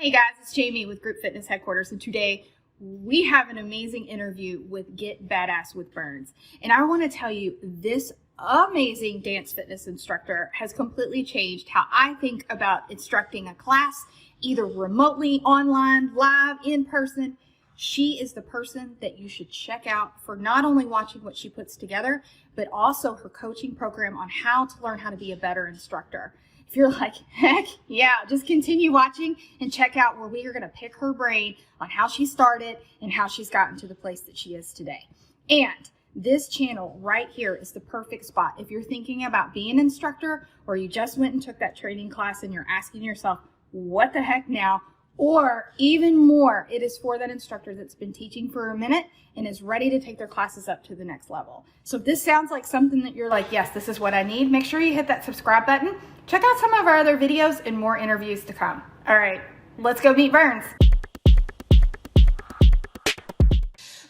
Hey guys, it's Jamie with Group Fitness Headquarters, and today we have an amazing interview with Get Badass with Burns. And I want to tell you, this amazing dance fitness instructor has completely changed how I think about instructing a class, either remotely, online, live, in person. She is the person that you should check out for not only watching what she puts together, but also her coaching program on how to learn how to be a better instructor. If you're like, heck yeah, just continue watching and check out where we are going to pick her brain on how she started and how she's gotten to the place that she is today. And this channel right here is the perfect spot. If you're thinking about being an instructor, or you just went and took that training class and you're asking yourself, what the heck now? Or even more, it is for that instructor that's been teaching for a minute and is ready to take their classes up to the next level. So if this sounds like something that you're like, yes, this is what I need, make sure you hit that subscribe button. Check out some of our other videos and more interviews to come. All right, let's go meet Burns.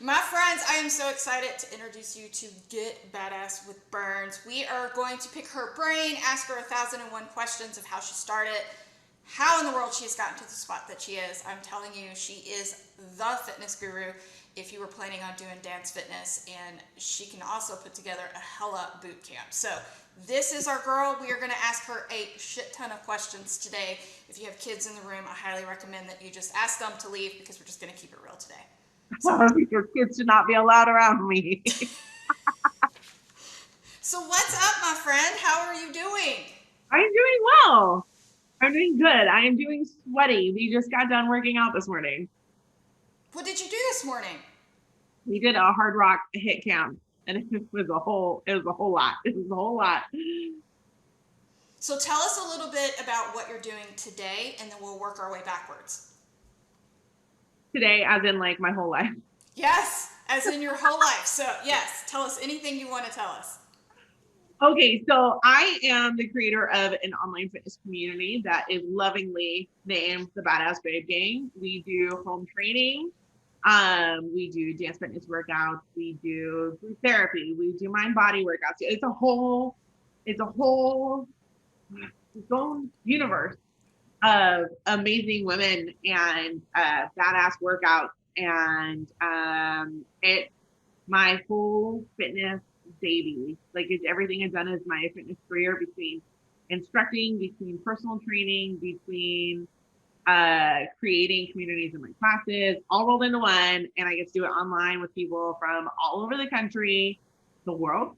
My friends, I am so excited to introduce you to Get Badass with Burns. We are going to pick her brain, ask her 1,001 questions of how she started, how in the world she has gotten to the spot that she is. I'm telling you, she is the fitness guru if you were planning on doing dance fitness, and she can also put together a hella boot camp. So this is our girl. We are going to ask her a shit ton of questions today. If you have kids in the room, I highly recommend that you just ask them to leave because we're just going to keep it real today. So, your kids should not be allowed around me. So what's up, my friend? How are you doing? I'm doing well. I'm doing good. I am doing sweaty. We just got done working out this morning. What did you do this morning? We did a hard rock hit camp, and it was a whole lot. It was a whole lot. So tell us a little bit about what you're doing today, and then we'll work our way backwards. Today, as in like my whole life. Yes, as in your whole life. So yes, tell us anything you want to tell us. Okay, so I am the creator of an online fitness community that is lovingly named the Badass Babe Gang. We do home training. We do dance fitness workouts. We do group therapy. We do mind body workouts. It's its own universe of amazing women and badass workouts. And it's my whole fitness baby. Like, it's everything I've done is my fitness career, between instructing, between personal training, between creating communities in my classes, all rolled into one. And I get to do it online with people from all over the country, the world,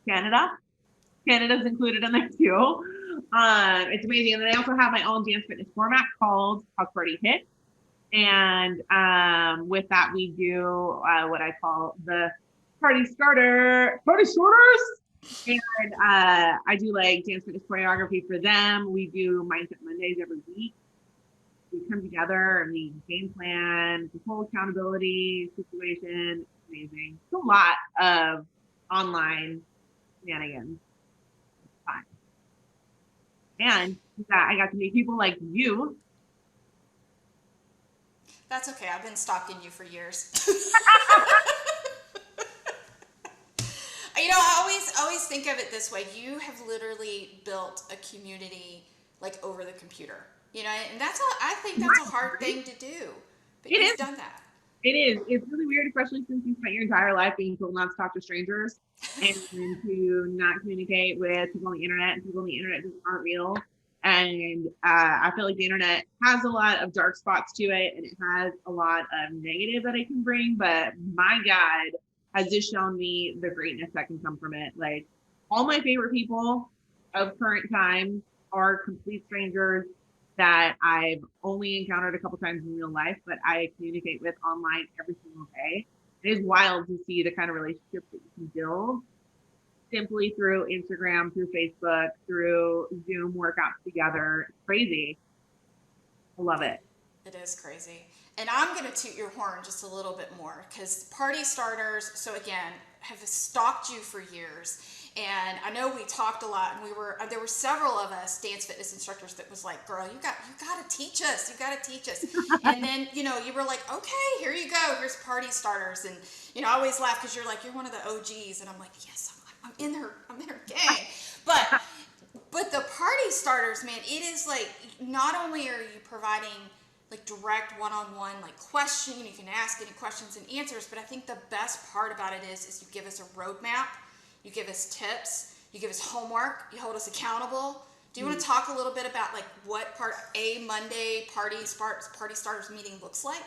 Canada's included in there too. It's amazing. And then I also have my own dance fitness format called House Party Hit. And with that, we do what I call the party starters. And I do like dance fitness choreography for them. We do Mindset Mondays every week. We come together and we game plan, the whole accountability situation. It's amazing. It's a lot of online shenanigans. It's fun. And I got to meet people like you. That's okay. I've been stalking you for years. I always think of it this way. You have literally built a community like over the computer. And I think that's a hard thing to do. But you've done that. It is. It's really weird, especially since you spent your entire life being told not to talk to strangers and to not communicate with people on the internet, and people on the internet just aren't real. And I feel like the internet has a lot of dark spots to it, and it has a lot of negative that it can bring. But my God has just shown me the greatness that can come from it. Like, all my favorite people of current time are complete strangers that I've only encountered a couple times in real life, but I communicate with online every single day. It is wild to see the kind of relationships that you can build simply through Instagram, through Facebook, through Zoom workouts together. It's crazy. I love it. It is crazy. And I'm going to toot your horn just a little bit more, because Party Starters, so again, have stalked you for years. And I know we talked a lot, and there were several of us dance fitness instructors that was like, girl, you got to teach us. You got to teach us. And then, you were like, okay, here you go. Here's Party Starters. And, I always laugh because you're like, you're one of the OGs. And I'm like, yes, I'm in her gang. But the Party Starters, man, it is like, not only are you providing like direct one-on-one like question. You can ask any questions and answers, but I think the best part about it is you give us a roadmap, you give us tips, you give us homework, you hold us accountable. Do you want to talk a little bit about like what part a Monday party starters meeting looks like?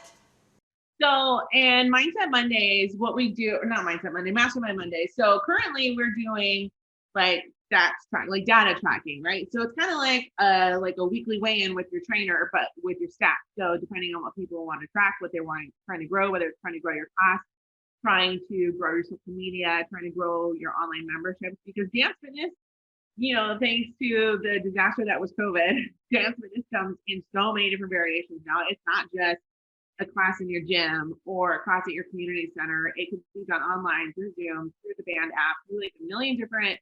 So, and Mindset Mondays, what we do, or not Mindset Monday, Mastermind Monday. So currently we're doing like stats track, like data tracking, right? So it's kind of like a weekly weigh-in with your trainer, but with your staff. So depending on what people want to track, what they want, trying to grow, whether it's trying to grow your class, trying to grow your social media, trying to grow your online memberships, because dance fitness, thanks to the disaster that was COVID, dance fitness comes in so many different variations now. It's not just a class in your gym or a class at your community center. It can be done online through Zoom, through the Band app, through like a million different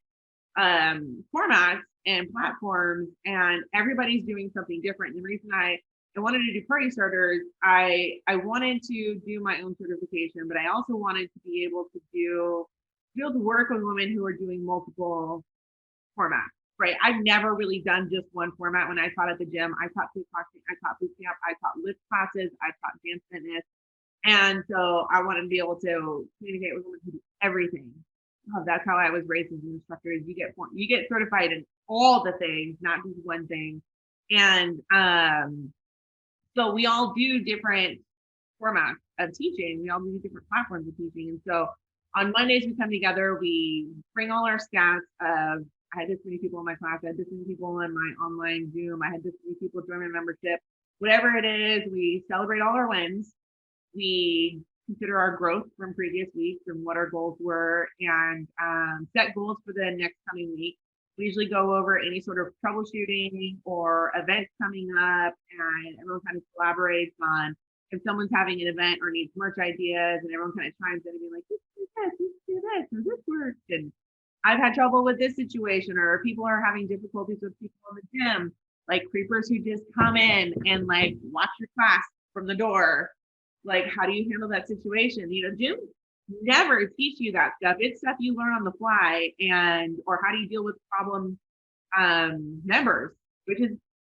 formats and platforms, and everybody's doing something different. And the reason I wanted to do party starters, I wanted to do my own certification, but I also wanted to be able to work with women who are doing multiple formats, right? I've never really done just one format. When I taught at the gym, I taught kickboxing, I taught boot camp, I taught lift classes, I taught dance fitness. And so I wanted to be able to communicate with women who do everything. That's how I was raised as an instructor. Is you get certified in all the things, not just one thing. And so we all do different formats of teaching. We all do different platforms of teaching. And so on Mondays we come together, we bring all our stats of, I had this many people in my class, I had this many people in my online Zoom, I had this many people join my membership, whatever it is, we celebrate all our wins. We consider our growth from previous weeks and what our goals were, and set goals for the next coming week. We usually go over any sort of troubleshooting or events coming up, and everyone kind of collaborates on if someone's having an event or needs merch ideas, and everyone kind of chimes in and be like, let's do this, let's do this, or this works. And I've had trouble with this situation, or people are having difficulties with people in the gym, like creepers who just come in and like watch your class from the door. Like, how do you handle that situation? Gyms never teach you that stuff. It's stuff you learn on the fly, or how do you deal with problem members,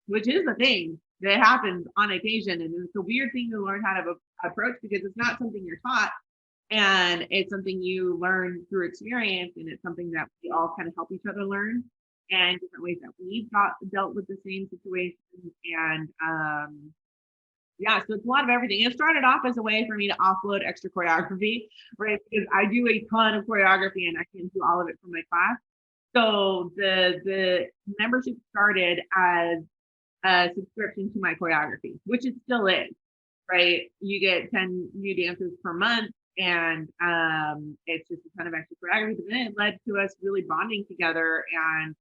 which is a thing that happens on occasion, and it's a weird thing to learn how to approach, because it's not something you're taught, and it's something you learn through experience, and it's something that we all kind of help each other learn, and different ways that we've dealt with the same situations. And yeah, so it's a lot of everything. It started off as a way for me to offload extra choreography, right? Because I do a ton of choreography and I can't do all of it for my class. So the membership started as a subscription to my choreography, which it still is, right? You get 10 new dances per month, and it's just a ton of extra choreography. But then it led to us really bonding together and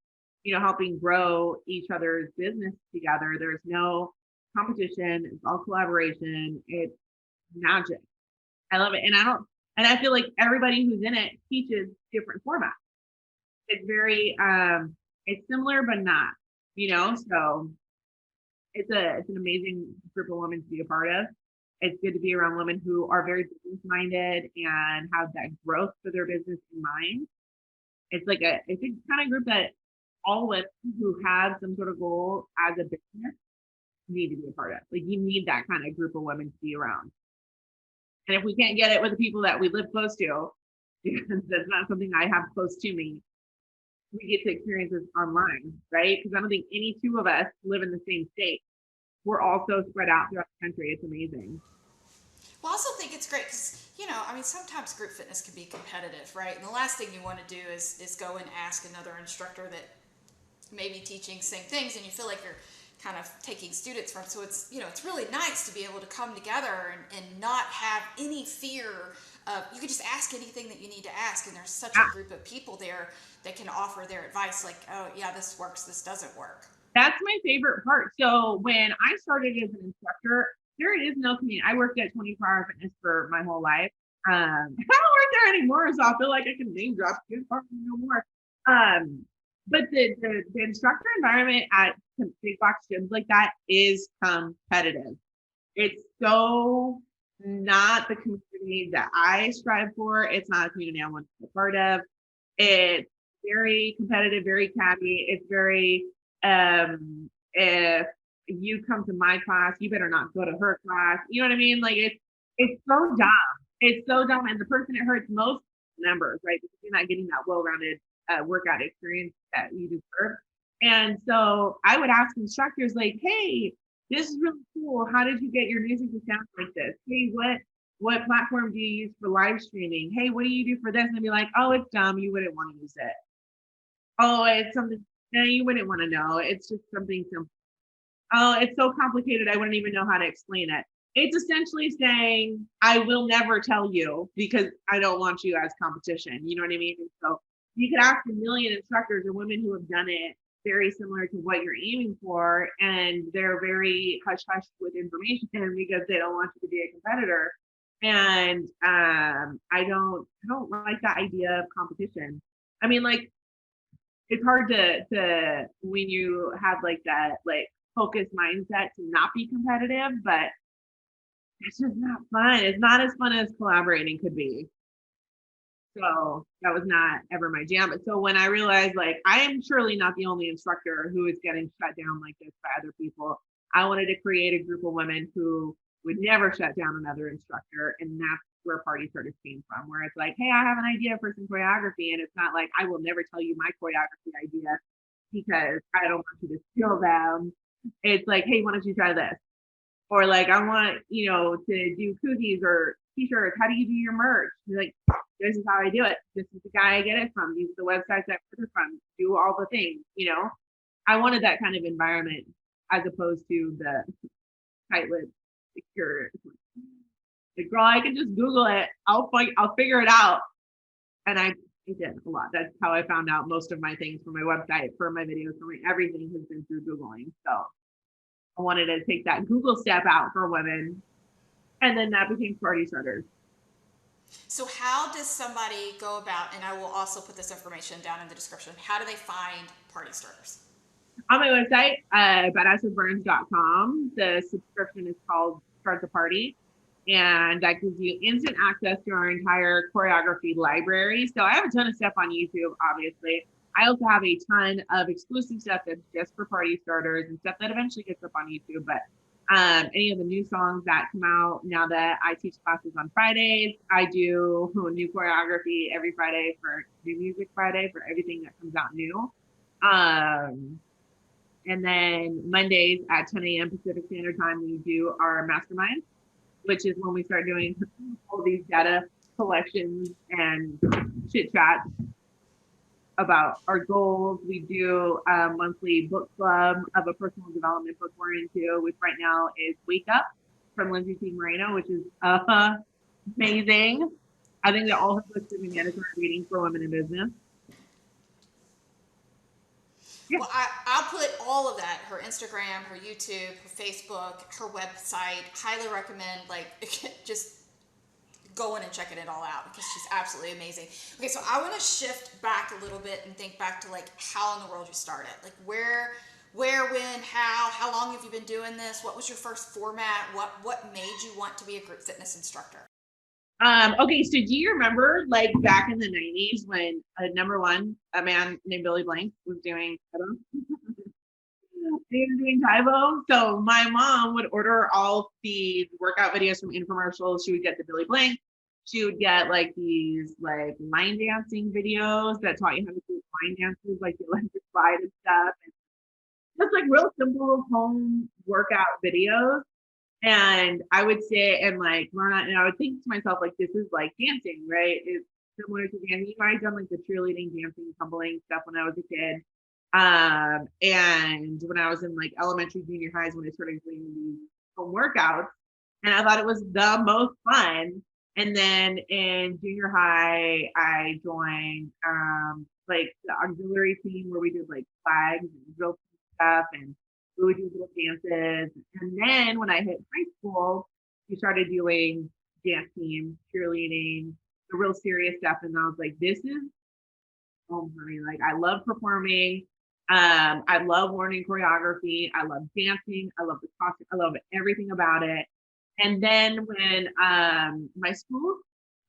helping grow each other's business together. There's no competition, it's all collaboration, it's magic. I love it. And I feel like everybody who's in it teaches different formats. It's very it's similar but not, so it's an amazing group of women to be a part of. It's good to be around women who are very business minded and have that growth for their business in mind. It's like a kind of group that all women who have some sort of goal as a business need to be a part of. Like, you need that kind of group of women to be around. And if we can't get it with the people that we live close to, because that's not something I have close to me, we get to experience this online, right? Because I don't think any two of us live in the same state. We're all so spread out throughout the country. It's amazing. Well, I also think it's great because, sometimes group fitness can be competitive, right? And the last thing you want to do is go and ask another instructor that may be teaching same things, and you feel like you're kind of taking students from. So it's really nice to be able to come together and not have any fear of, you can just ask anything that you need to ask, and there's such a group of people there that can offer their advice, like, oh yeah, this works, this doesn't work. That's my favorite part. So when I started as an instructor, there is no community. I worked at 24 Hour Fitness for my whole life. I don't work there anymore, so I feel like I can name drop no more. But the instructor environment at big box gyms like that is competitive. It's so not the community that I strive for. It's not a community I want to be a part of. It's very competitive, very catty. It's very if if you come to my class, you better not go to her class. You know what I mean? Like it's so dumb. It's so dumb. And the person it hurts most members, right? Because you're not getting that well-rounded workout experience that you deserve. And so I would ask instructors like, hey, this is really cool. How did you get your music to sound like this? Hey, what platform do you use for live streaming? Hey, what do you do for this? And they'd be like, oh, it's dumb. You wouldn't want to use it. Oh, it's something no, you wouldn't want to know. It's just something simple. Oh, it's so complicated. I wouldn't even know how to explain it. It's essentially saying, I will never tell you because I don't want you as competition. You know what I mean? And so you could ask a million instructors or women who have done it very similar to what you're aiming for, and they're very hush hush with information because they don't want you to be a competitor. And I don't like that idea of competition. I mean, like, it's hard to when you have like that like focused mindset to not be competitive, but it's just not fun. It's not as fun as collaborating could be. So that was not ever my jam. But so when I realized like I am surely not the only instructor who is getting shut down like this by other people, I wanted to create a group of women who would never shut down another instructor. And that's where Party Starters came from, where it's like, hey, I have an idea for some choreography. And it's not like I will never tell you my choreography idea because I don't want you to steal them. It's like, hey, why don't you try this? Or like, I want, to do koozies or t-shirts. How do you do your merch? You're like, this is how I do it. This is the guy I get it from. These are the websites I put it from. Do all the things, I wanted that kind of environment as opposed to the tight-lipped, secure. Like, girl, I can just Google it. I'll figure it out. And I did a lot. That's how I found out most of my things for my website, for my videos, for everything has been through Googling. So I wanted to take that Google step out for women. And then that became Party Starters. So how does somebody go about, and I will also put this information down in the description, how do they find Party Starters? On my website, badasswithburns.com, the subscription is called Start the Party. And that gives you instant access to our entire choreography library. So I have a ton of stuff on YouTube, obviously. I also have a ton of exclusive stuff that's just for Party Starters and stuff that eventually gets up on YouTube. But any of the new songs that come out now that I teach classes on Fridays, I do new choreography every Friday for New Music Friday for everything that comes out new. And then Mondays at 10 a.m. Pacific Standard Time, we do our masterminds, which is when we start doing all these data collections and chit chats about our goals. We do a monthly book club of a personal development book we're into, which right now is Wake Up from Lindsay T. Moreno, which is amazing. I think that all her books are mandatory reading for women in business. Yeah. Well, I'll put all of that, her Instagram, her YouTube, her Facebook, her website, highly recommend, just going and checking it all out because she's absolutely amazing. Okay, so I want to shift back a little bit and think back to how in the world you started. Where, when, how long have you been doing this? What was your first format? What made you want to be a group fitness instructor? Okay, so do you remember back in the 90s when number one, a man named Billy Blank was doing Tae Bo? So my mom would order all the workout videos from infomercials. She would get the Billy Blank. She would get these line dancing videos that taught you how to do line dances, the electric slide and stuff. And just real simple home workout videos. And I would say and learn on, and I would think to myself, this is dancing, right? It's similar to dancing. I'd done the cheerleading, dancing, tumbling stuff when I was a kid. And when I was in elementary, junior highs, when I started doing these home workouts, and I thought it was the most fun. And then in junior high, I joined the auxiliary team where we did flags and drill stuff, and we would do little dances. And then when I hit high school, we started doing dance team, cheerleading, the real serious stuff. And I was like, this is home for me. I love performing. I love learning choreography. I love dancing. I love the costume. I love everything about it. And then when my school,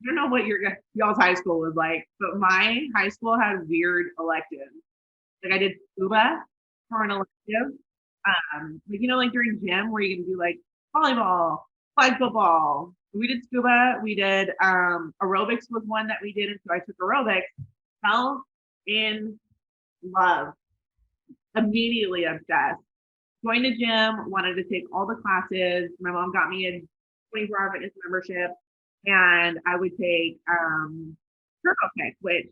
I don't know what y'all's high school was like, but my high school had weird electives. I did scuba for an elective. like, like during gym where you can do like volleyball, flag football. We did scuba. We did aerobics was one that we did, and so I took aerobics. Fell in love, immediately obsessed. Joined a gym, wanted to take all the classes. My mom got me a 24-hour fitness membership, and I would take Turbo Kick, which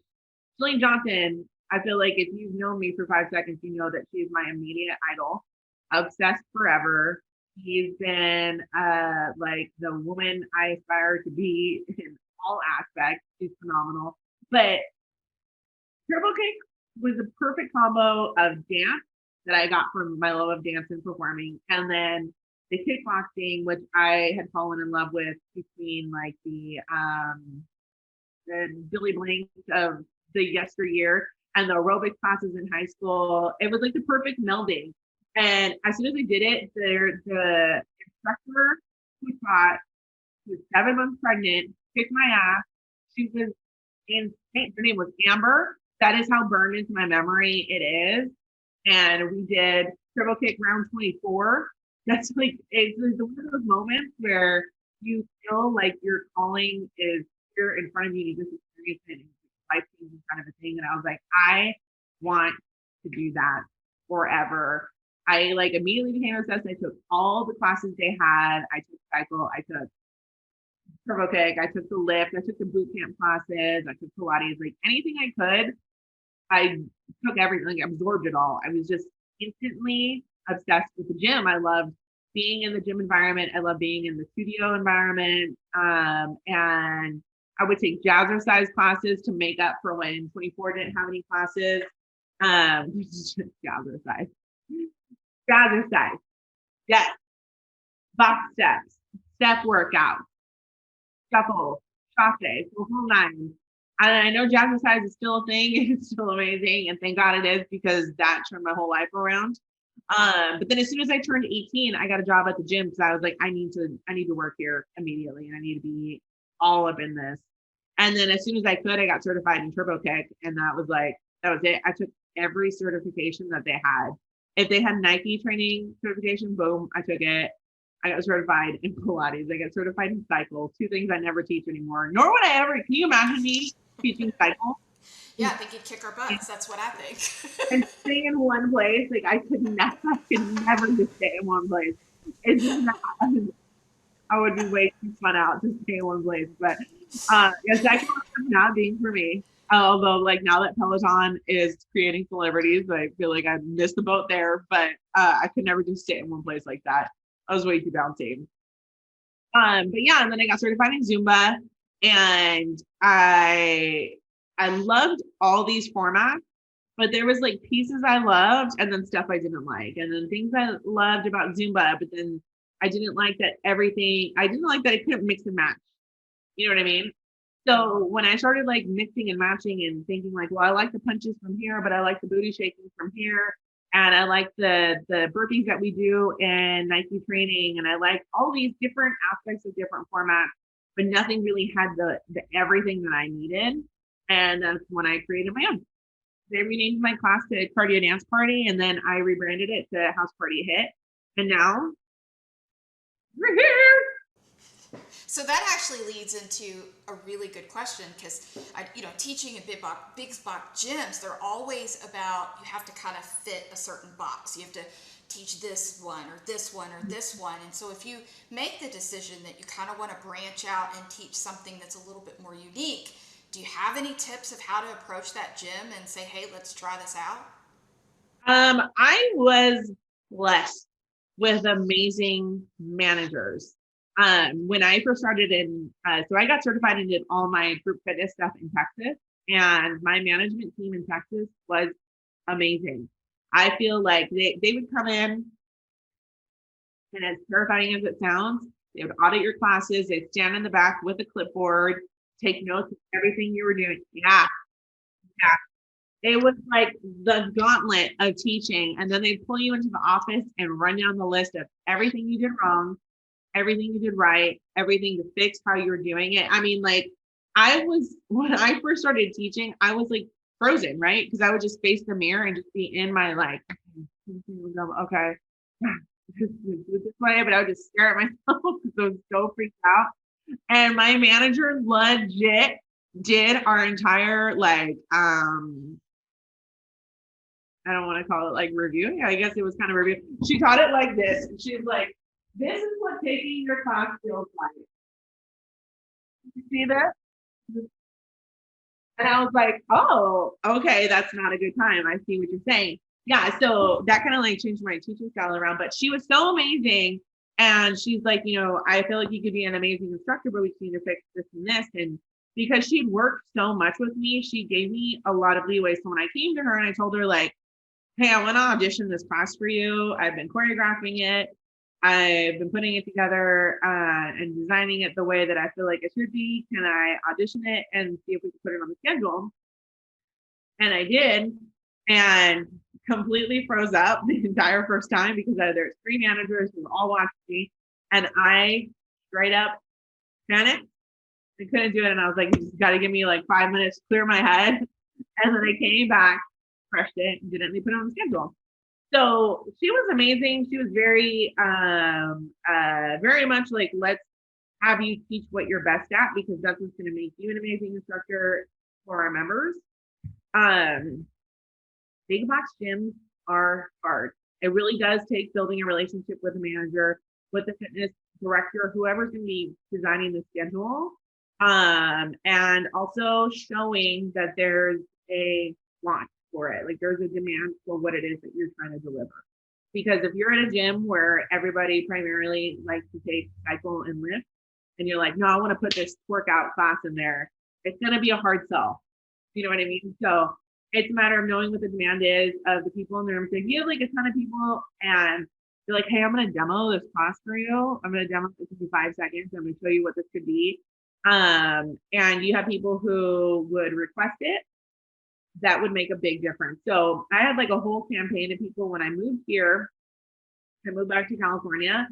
Jillian Johnson, I feel like if you've known me for 5 seconds, you know that she's my immediate idol. Obsessed forever. She's been like the woman I aspire to be in all aspects. She's phenomenal. But Turbo Kick was a perfect combo of dance that I got from my love of dance and performing, and then the kickboxing, which I had fallen in love with between like the Billy Blanks of the yesteryear and the aerobic classes in high school. It was like the perfect melding. And as soon as I did it, the instructor who taught, she was 7 months pregnant, kicked my ass. She was insane. Her name was Amber. That is how burned into my memory it is. And we did Turbo Kick round 24. That's like, it's one of those moments where you feel like your calling is here in front of you. You just experience it. Life-changing kind of a thing. And I was like, I want to do that forever. I like immediately became obsessed. I took all the classes they had. I took cycle. I took Turbo Kick. I took the lift. I took the boot camp classes. I took Pilates. Like anything I could, I took everything. Like, absorbed it all. I was just instantly obsessed with the gym. I loved being in the gym environment. I love being in the studio environment. And I would take jazzercise classes to make up for when 24 didn't have any classes. Jazzercise. Jazzercise. Yes. Box steps. Step workout. Shuffle. Chasse. The whole nine. And I know jazzercise is still a thing. It's still amazing. And thank God it is, because that turned my whole life around. But then as soon as I turned 18, I got a job at the gym because I was like, I need to work here immediately, and I need to be all up in this. And then as soon as I could, I got certified in Turbo Kick, and that was it. I took every certification that they had. If they had Nike training certification, boom, I took it. I got certified in Pilates. I got certified in cycle, 2 things I never teach anymore. Nor would I ever. Can you imagine me teaching cycle? Yeah, I think you'd kick our butts. That's what I think. And stay in one place. Like I could never just stay in one place. It's just not. I would be way too spun out to stay in one place. But cycle is not being for me. Although, like now that Peloton is creating celebrities, I feel like I missed the boat there. But I could never just stay in one place like that. I was way too bouncing. But yeah, and then I got certified in Zumba, and I loved all these formats, but there was like pieces I loved and then stuff I didn't like, and then things I loved about Zumba, but then I didn't like that I couldn't mix and match. You know what I mean? So when I started like mixing and matching and thinking like, well, I like the punches from here, but I like the booty shaking from here. And I like the burpees that we do in Nike training. And I like all these different aspects of different formats, but nothing really had the everything that I needed. And that's when I created my own. They renamed my class to Cardio Dance Party, and then I rebranded it to House Party Hit. And now we're here. So that actually leads into a really good question, because teaching in big box gyms, they're always about, you have to kind of fit a certain box. You have to teach this one or this one or this one. And so if you make the decision that you kind of want to branch out and teach something that's a little bit more unique, do you have any tips of how to approach that gym and say, hey, let's try this out? I was blessed with amazing managers. When I first started so I got certified and did all my group fitness stuff in Texas, and my management team in Texas was amazing. I feel like they would come in, and as terrifying as it sounds, they would audit your classes. They'd stand in the back with a clipboard, take notes of everything you were doing. Yeah. It was like the gauntlet of teaching. And then they'd pull you into the office and run down the list of everything you did wrong, everything you did right, everything to fix how you were doing it. I mean, like when I first started teaching, I was like frozen, right? Because I would just face the mirror and just be in my like, okay, this way, but I would just stare at myself because I was so freaked out. And my manager legit did our entire like I don't want to call it like review. Yeah, I guess it was kind of review. She taught it like this. And she's like, this is what taking your class feels like. You see this? And I was like, oh, okay, that's not a good time. I see what you're saying. Yeah, so that kind of like changed my teaching style around. But she was so amazing. And she's like, I feel like you could be an amazing instructor, but we just need to fix this and this. And because she'd worked so much with me, she gave me a lot of leeway. So when I came to her and I told her, like, hey, I want to audition this class for you. I've been choreographing it. I've been putting it together and designing it the way that I feel like it should be. Can I audition it and see if we can put it on the schedule? And I did, and completely froze up the entire first time because there's 3 managers who were all watching me, and I straight up panicked. I couldn't do it, and I was like, you just got to give me like 5 minutes to clear my head. And then I came back, crushed it, and didn't put it on the schedule. So she was amazing. She was very, very much like, let's have you teach what you're best at, because that's what's going to make you an amazing instructor for our members. Big box gyms are hard. It really does take building a relationship with a manager, with the fitness director, whoever's going to be designing the schedule, and also showing that there's a want for it. Like there's a demand for what it is that you're trying to deliver. Because if you're at a gym where everybody primarily likes to take cycle and lift, and you're like, no, I want to put this workout class in there, it's going to be a hard sell. You know what I mean? So it's a matter of knowing what the demand is of the people in the room. So if you have like a ton of people and you're like, hey, I'm going to demo this class for you. I'm going to demo this in 5 seconds. I'm going to show you what this could be. And you have people who would request it, that would make a big difference. So I had like a whole campaign of people when I moved here. I moved back to California,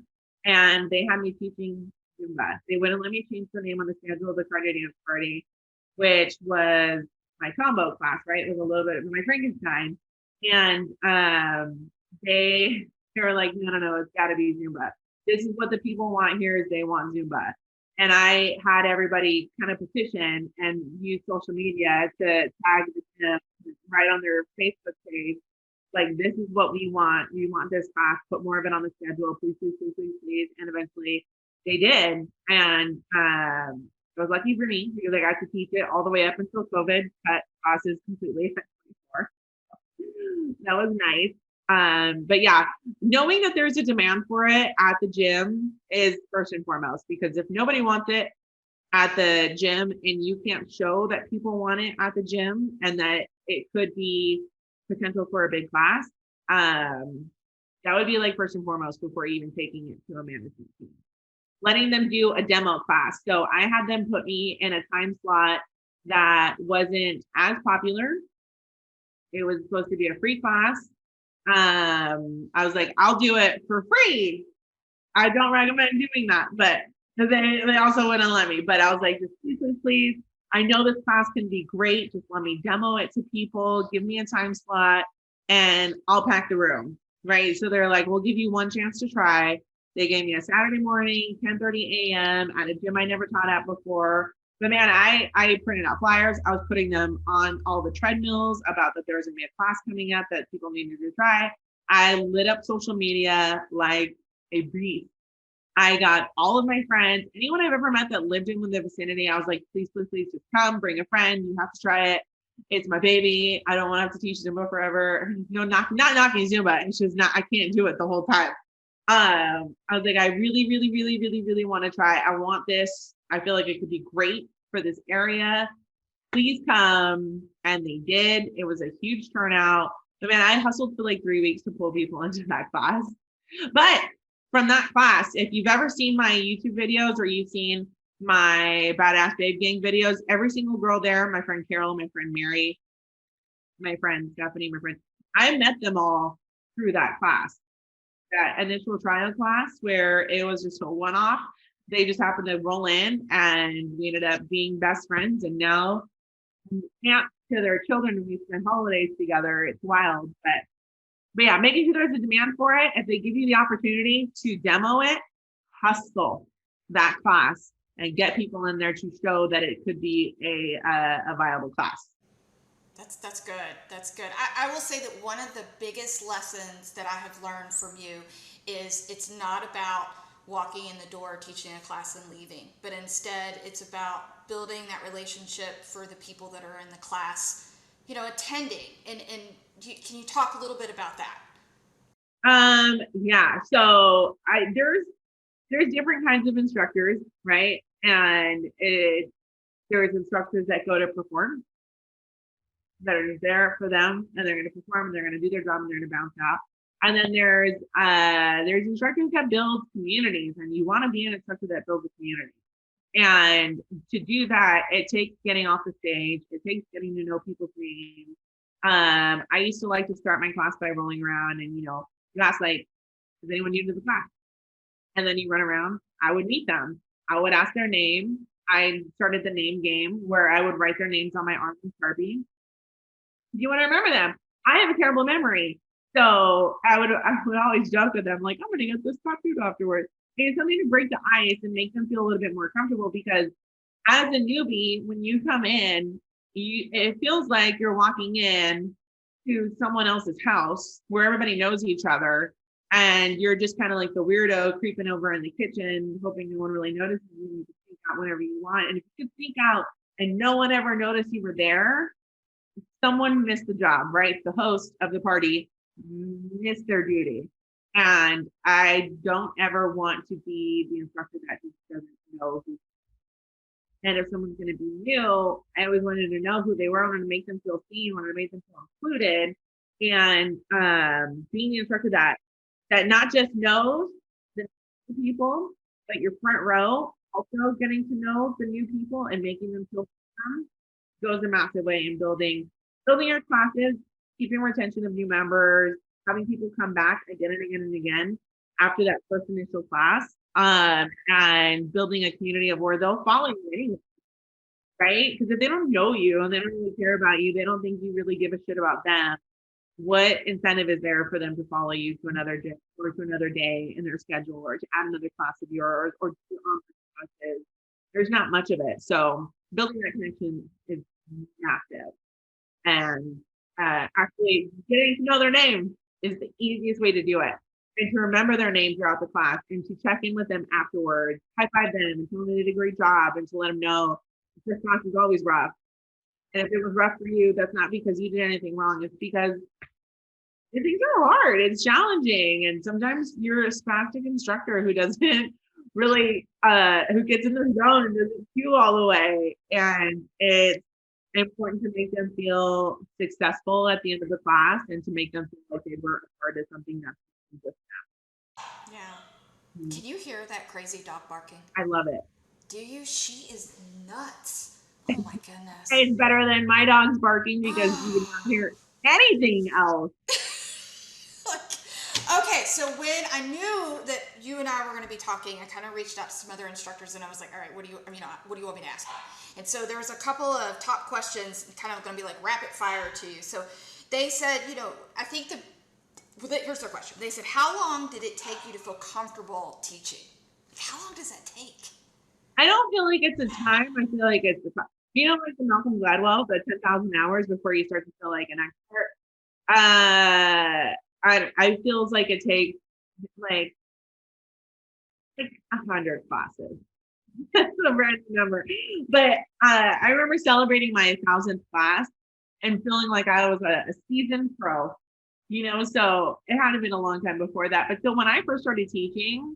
and they had me teaching Zumba. They wouldn't let me change the name on the schedule of the Friday Dance Party, which was my combo class, right? It was a little bit of my Frankenstein. And they were like, no, it's got to be Zumba. This is what the people want here, is they want Zumba. And I had everybody kind of petition and use social media to tag the gym right on their Facebook page. Like, this is what we want. We want this class. Put more of it on the schedule. Please, please, please, please, please. And eventually they did. And it was lucky for me because I got to teach it all the way up until COVID cut classes completely at 24. That was nice. But yeah, knowing that there's a demand for it at the gym is first and foremost, because if nobody wants it at the gym and you can't show that people want it at the gym and that it could be potential for a big class, that would be like first and foremost before even taking it to a management team. Letting them do a demo class. So I had them put me in a time slot that wasn't as popular. It was supposed to be a free class. I was like, I'll do it for free. I don't recommend doing that, but they also wouldn't let me. But I was like, just please, please, please. I know this class can be great. Just let me demo it to people. Give me a time slot and I'll pack the room, right? So they're like, we'll give you one chance to try. They gave me a Saturday morning, 10:30 a.m. at a gym I never taught at before. But man, I printed out flyers. I was putting them on all the treadmills about that there was going to be a class coming up that people needed to try. I lit up social media like a beast. I got all of my friends, anyone I've ever met that lived in the vicinity. I was like, please, please, please just come, bring a friend. You have to try it. It's my baby. I don't want to have to teach Zumba forever. No, not knocking Zumba. It's just not, I can't do it the whole time. I was like, I really, really, really, really, really want to try. I want this. I feel like it could be great for this area. Please come. And they did. It was a huge turnout. But man, I hustled for like 3 weeks to pull people into that class. But from that class, if you've ever seen my YouTube videos or you've seen my Badass Babe Gang videos, every single girl there, my friend Carol, my friend Mary, my friend Stephanie, my friend, I met them all through that class. That initial trial class where it was just a one-off. They just happened to roll in and we ended up being best friends. And now camp to their children, we spend holidays together. It's wild, but But yeah, making sure there's a demand for it. If they give you the opportunity to demo it, hustle that class and get people in there to show that it could be a viable class. That's good. That's good. I will say that one of the biggest lessons that I have learned from you is it's not about walking in the door, teaching a class, and leaving, but instead it's about building that relationship for the people that are in the class, attending. And can you talk a little bit about that? Yeah. So there's different kinds of instructors, right? And there's instructors that go to perform, that are just there for them, and they're going to perform, and they're going to do their job, and they're going to bounce out. And then there's instructors that build communities, and you want to be an instructor that builds a community. And to do that, it takes getting off the stage. It takes getting to know people's names. I used to like to start my class by rolling around, and you ask like, "Is anyone new to the class?" And then you run around. I would meet them. I would ask their name. I started the name game where I would write their names on my arm in Sharpie. Do you want to remember them? I have a terrible memory. So I would always joke with them, like, I'm going to get this tattooed afterwards. It's something to break the ice and make them feel a little bit more comfortable, because as a newbie, when you come in, it feels like you're walking in to someone else's house where everybody knows each other. And you're just kind of like the weirdo creeping over in the kitchen, hoping no one really notices you. You can sneak out whenever you want. And if you can sneak out and no one ever noticed you were there, someone missed the job, right? The host of the party missed their duty. And I don't ever want to be the instructor that just doesn't know who. And if someone's going to be new, I always wanted to know who they were. I wanted to make them feel seen, wanted to make them feel included. And being the instructor that not just knows the new people, but your front row also getting to know the new people and making them feel welcome goes a massive way in building your classes, keeping retention of new members, having people come back again and again and again after that first initial class, and building a community of where they'll follow you anyway, right? Because if they don't know you and they don't really care about you, they don't think you really give a shit about them, what incentive is there for them to follow you to another day or to another day in their schedule, or to add another class of yours, or to classes? There's not much of it. So building that connection is massive. And actually getting to know their name is the easiest way to do it. And to remember their name throughout the class, and to check in with them afterwards, high five them, and tell them they did a great job, and to let them know the first class is always rough. And if it was rough for you, that's not because you did anything wrong. It's because things are hard. It's challenging. And sometimes you're a spastic instructor who doesn't really, who gets in the zone and doesn't cue all the way. And it's important to make them feel successful at the end of the class, and to make them feel like they were a part of something that's just Yeah. Can you hear that crazy dog barking? I love it. Do you? She is nuts. Oh my goodness. It's better than my dog's barking, because you would not hear anything else. Okay, so when I knew that you and I were going to be talking, I kind of reached out to some other instructors, and I was like, all right, what do you want me to ask? And so there was a couple of top questions, kind of going to be like rapid fire to you. So they said, I think here's their question. They said, how long did it take you to feel comfortable teaching? How long does that take? I don't feel like it's a time. I feel like it's like the Malcolm Gladwell, the 10,000 hours before you start to feel like an expert. I feels like it takes like 100 classes. That's a random number. But I remember celebrating my 1,000th class and feeling like I was a seasoned pro, so it had been a long time before that. But so when I first started teaching,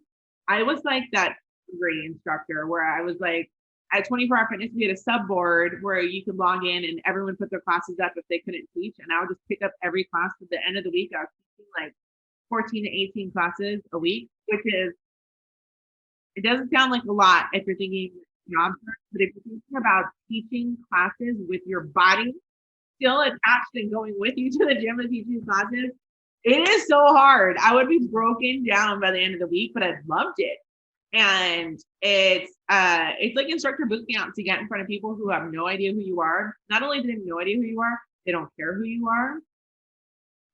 I was like that hungry instructor where I was like, at 24 Hour Fitness, we had a sub board where you could log in and everyone put their classes up if they couldn't teach. And I would just pick up every class. At the end of the week, I was teaching like 14 to 18 classes a week, it doesn't sound like a lot if you're thinking job search, but if you're thinking about teaching classes with your body still attached and going with you to the gym and teaching classes, it is so hard. I would be broken down by the end of the week, but I loved it. And it's like instructor boot camp to get in front of people who have no idea who you are. Not only do they have no idea who you are, they don't care who you are.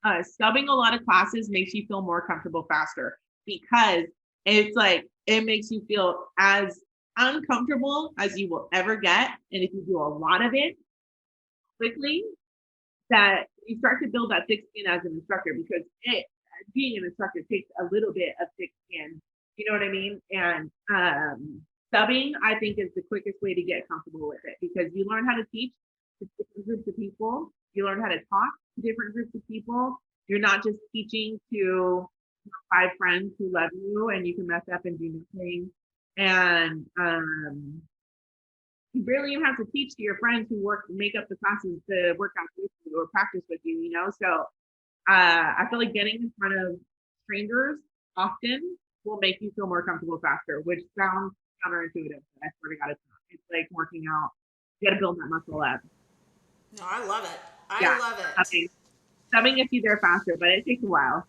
subbing a lot of classes makes you feel more comfortable faster because it's like it makes you feel as uncomfortable as you will ever get. And if you do a lot of it quickly, that you start to build that thick skin as an instructor because being an instructor takes a little bit of thick skin. You know what I mean? And subbing, I think, is the quickest way to get comfortable with it because you learn how to teach to different groups of people. You learn how to talk to different groups of people. You're not just teaching to 5 friends who love you and you can mess up and do nothing. And you barely even have to teach to your friends who make up the classes to work out with you or practice with you, you know? So I feel like getting in front of strangers often will make you feel more comfortable faster, which sounds counterintuitive, but I swear to God, it's not. It's like working out. You got to build that muscle up. No, I love it. Yeah, I love it. Subbing gets you there faster, but it takes a while.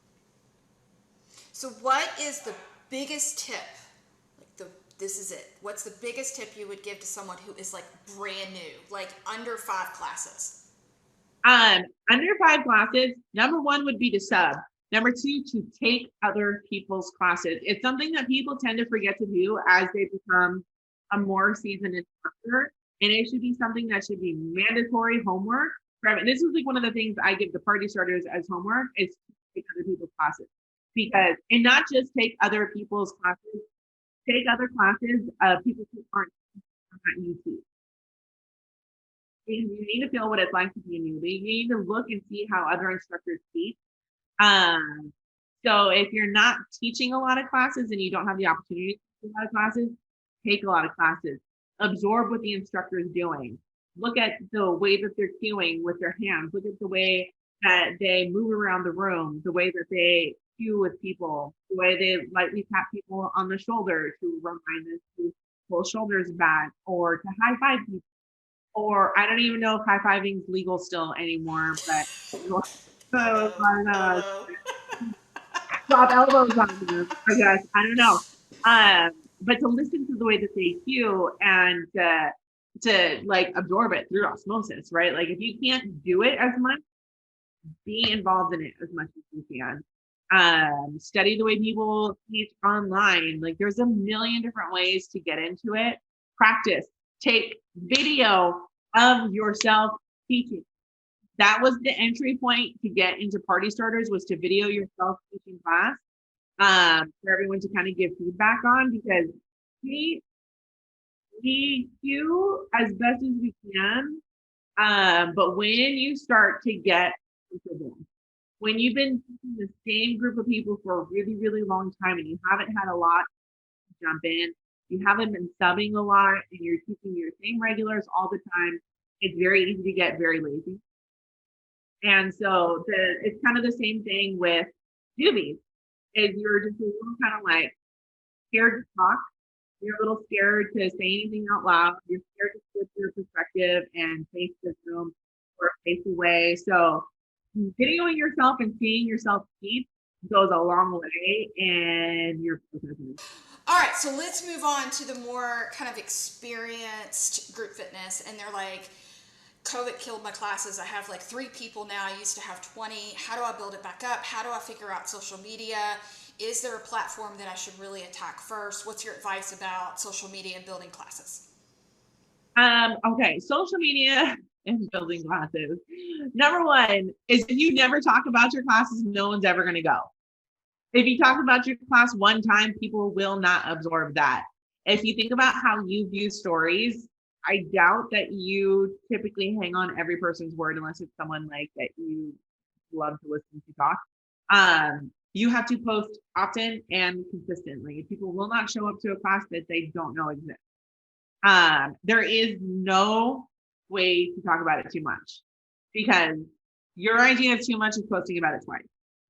So what is the biggest tip? This is it. What's the biggest tip you would give to someone who is like brand new, like under 5 classes? Under 5 classes, number 1 would be to sub. Number 2, to take other people's classes. It's something that people tend to forget to do as they become a more seasoned instructor. And it should be something that should be mandatory homework. This is like one of the things I give the party starters as homework is to take other people's classes. And not just take other people's classes, take other classes of people who aren't you teach. You need to feel what it's like to be a newbie. You need to look and see how other instructors teach. So if you're not teaching a lot of classes and you don't have the opportunity to teach a lot of classes, take a lot of classes. Absorb what the instructor is doing. Look at the way that they're cueing with their hands. Look at the way that they move around the room, the way that they cue with people, the way they lightly tap people on the shoulder to remind them to pull shoulders back or to high five people. Or I don't even know if high fiving is legal still anymore, but drop elbows on them, I guess. I don't know. But to listen to the way that they cue and to like absorb it through osmosis, right? Like if you can't do it as much, be involved in it as much as you can. Study the way people teach online. Like there's a million different ways to get into it. Practice. Take video of yourself teaching. That was the entry point to get into party starters, was to video yourself teaching class for everyone to kind of give feedback on, because we cue as best as we can. But when you start to get comfortable, when you've been teaching the same group of people for a really, really long time and you haven't had a lot to jump in, you haven't been subbing a lot, and you're teaching your same regulars all the time, it's very easy to get very lazy. And so it's kind of the same thing with newbies, is you're just a little kind of like scared to talk. You're a little scared to say anything out loud. You're scared to switch your perspective and face the room or face away. So videoing yourself and seeing yourself teach goes a long way in your process. All right, so let's move on to the more kind of experienced group fitness. And they're like, COVID killed my classes. I have like 3 people now. I used to have 20. How do I build it back up? How do I figure out social media? Is there a platform that I should really attack first? What's your advice about social media and building classes? Okay, social media and building classes. Number 1 is if you never talk about your classes, no one's ever going to go. If you talk about your class one time, people will not absorb that. If you think about how you view stories, I doubt that you typically hang on every person's word unless it's someone like that you love to listen to talk. You have to post often and consistently. People will not show up to a class that they don't know exists. There is no way to talk about it too much, because your idea of too much is posting about it twice.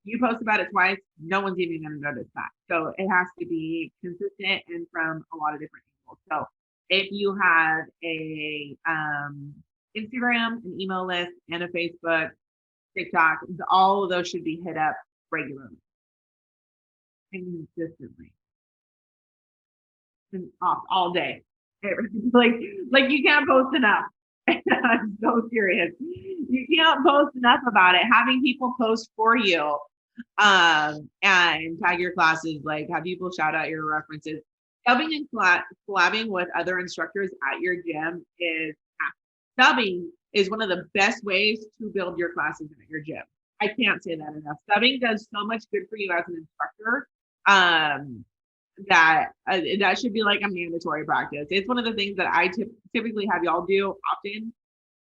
You post about it twice, no one's even going to notice that. So it has to be consistent and from a lot of different angles. So if you have a Instagram, an email list, and a Facebook, TikTok, all of those should be hit up regularly and consistently and off all day. Like you can't post enough. I'm so serious. You can't post enough about it. Having people post for you, and tag your classes, like have people shout out your references. Subbing and collabing with other instructors at your gym is subbing is one of the best ways to build your classes at your gym. I can't say that enough. Subbing does so much good for you as an instructor. That should be like a mandatory practice. It's one of the things that I typically have y'all do often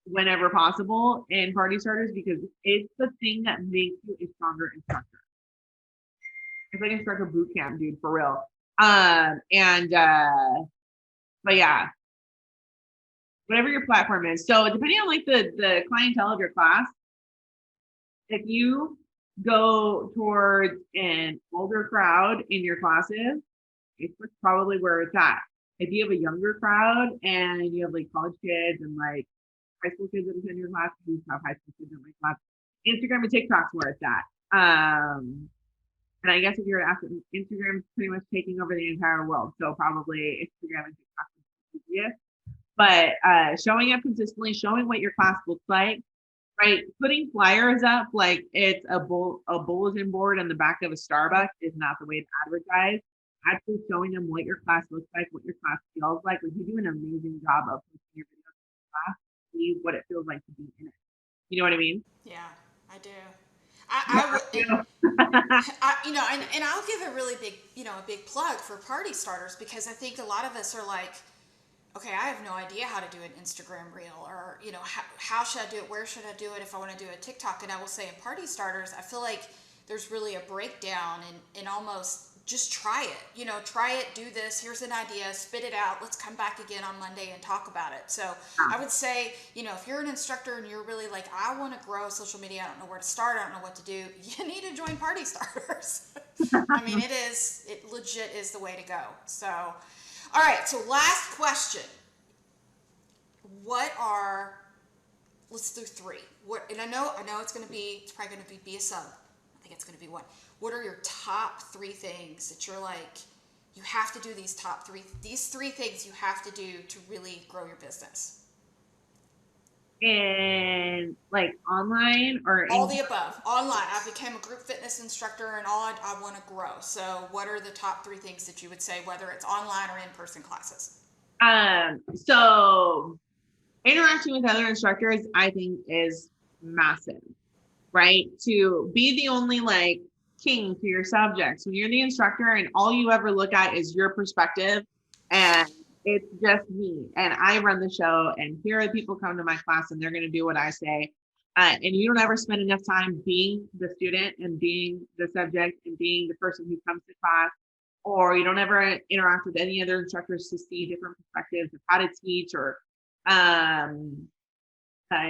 whenever possible in party starters, because it's the thing that makes you a stronger instructor. It's like instructor boot camp, dude, for real. But yeah, whatever your platform is. So depending on like the clientele of your class, if you go towards an older crowd in your classes, Facebook's probably where it's at. If you have a younger crowd and you have like college kids and like high school kids that attend your class, you have high school kids in my class, Instagram and TikTok's where it's at. And I guess if you're asking, Instagram's pretty much taking over the entire world. So probably Instagram and TikTok is the easiest. But showing up consistently, showing what your class looks like, right? Putting flyers up like it's a bulletin board in the back of a Starbucks is not the way to advertise. Actually showing them what your class looks like, what your class feels like. Like you do an amazing job of posting your videos in class, see what it feels like to be in it. You know what I mean? Yeah, I do. And I'll give a really big, a big plug for Party Starters, because I think a lot of us are like, okay, I have no idea how to do an Instagram reel, or, how should I do it? Where should I do it if I want to do a TikTok? And I will say in Party Starters, I feel like there's really a breakdown and almost just try it, try it, do this, here's an idea, spit it out, let's come back again on Monday and talk about it. So I would say, if you're an instructor and you're really like, I want to grow social media, I don't know where to start, I don't know what to do, you need to join Party Starters. I mean, it legit is the way to go. So, all right, so last question. Let's do three. And I know it's probably going to be a sub. I think it's going to be one. What are your top three things that you're like, you have to do these three things you have to do to really grow your business? And like online or all the above. Online. I became a group fitness instructor and I want to grow. So what are the top three things that you would say, whether it's online or in-person classes? So interacting with other instructors, I think, is massive, right? To be the only like king to your subjects. When you're the instructor and all you ever look at is your perspective and it's just me and I run the show and here are the people come to my class and they're going to do what I say. And you don't ever spend enough time being the student and being the subject and being the person who comes to class, or you don't ever interact with any other instructors to see different perspectives of how to teach or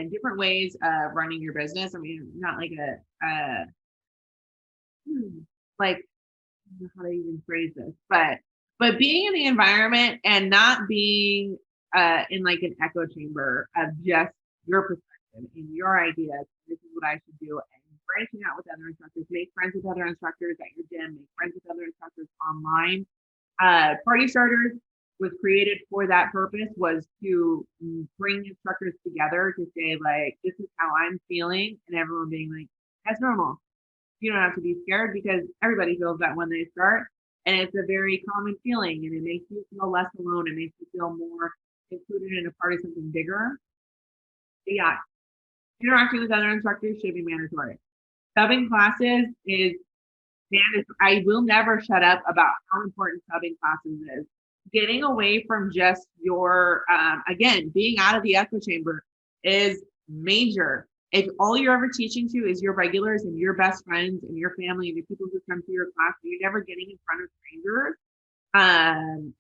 different ways of running your business. I mean, not like like how to even phrase this, but being in the environment and not being in like an echo chamber of just your perspective and your ideas. This is what I should do, and branching out with other instructors, make friends with other instructors at your gym, make friends with other instructors online. Party Starters was created for that purpose, was to bring instructors together to say like, this is how I'm feeling, and everyone being like, that's normal. You don't have to be scared, because everybody feels that when they start, and it's a very common feeling, and it makes you feel less alone. It makes you feel more included in a part of something bigger. But yeah, interacting with other instructors should be mandatory. Subbing classes is mandatory. I will never shut up about how important subbing classes is. Getting away from just your, again, being out of the echo chamber is major. If all you're ever teaching to is your regulars and your best friends and your family and the people who come to your class, and you're never getting in front of strangers,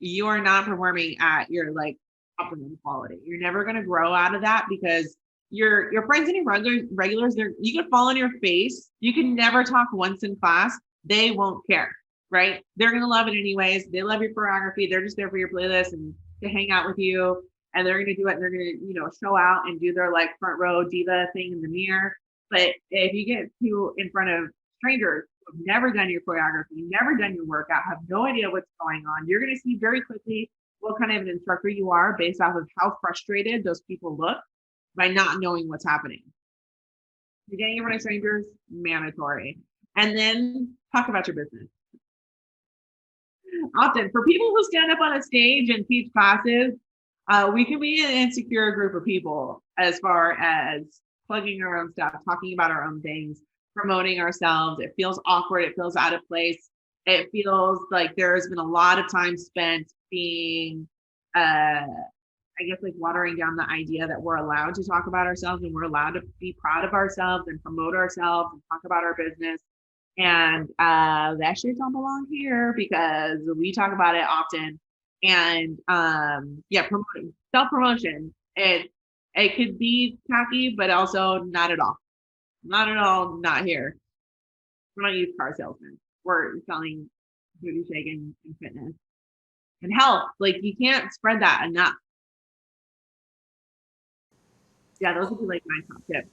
you are not performing at your like optimum quality. You're never going to grow out of that, because your friends and your regulars, you can fall on your face. You can never talk once in class. They won't care, right? They're going to love it anyways. They love your choreography. They're just there for your playlist and to hang out with you. And they're going to do it, and they're going to, show out and do their like front row diva thing in the mirror. But if you get in front of strangers who've never done your choreography, never done your workout, have no idea what's going on, you're going to see very quickly what kind of an instructor you are based off of how frustrated those people look. by not knowing what's happening. You're getting in front of strangers, mandatory. And then talk about your business. Often, for people who stand up on a stage and teach classes, we can be an insecure group of people as far as plugging our own stuff, talking about our own things, promoting ourselves. It feels awkward. It feels out of place. It feels like there's been a lot of time spent being, I guess, like watering down the idea that we're allowed to talk about ourselves and we're allowed to be proud of ourselves and promote ourselves and talk about our business. And that shit don't belong here because we talk about it often. And yeah, promoting self-promotion. It could be tacky, but also not at all. Not at all, not here. We're not used car salesmen. We're selling booty shake and fitness and health. Like, you can't spread that enough. Yeah, those would be like my top tips.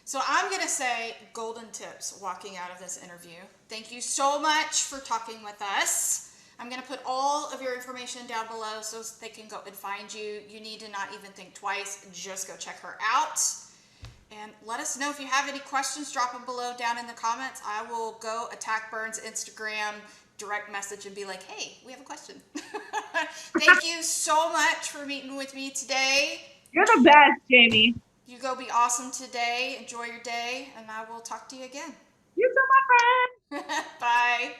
So I'm going to say golden tips walking out of this interview. Thank you so much for talking with us. I'm going to put all of your information down below so they can go and find you. You need to not even think twice. Just go check her out. And let us know if you have any questions. Drop them below down in the comments. I will go attack Burns' Instagram direct message and be like, hey, we have a question. Thank you so much for meeting with me today. You're the best, Jamie. You go be awesome today. Enjoy your day, and I will talk to you again. You too, my friend. Bye.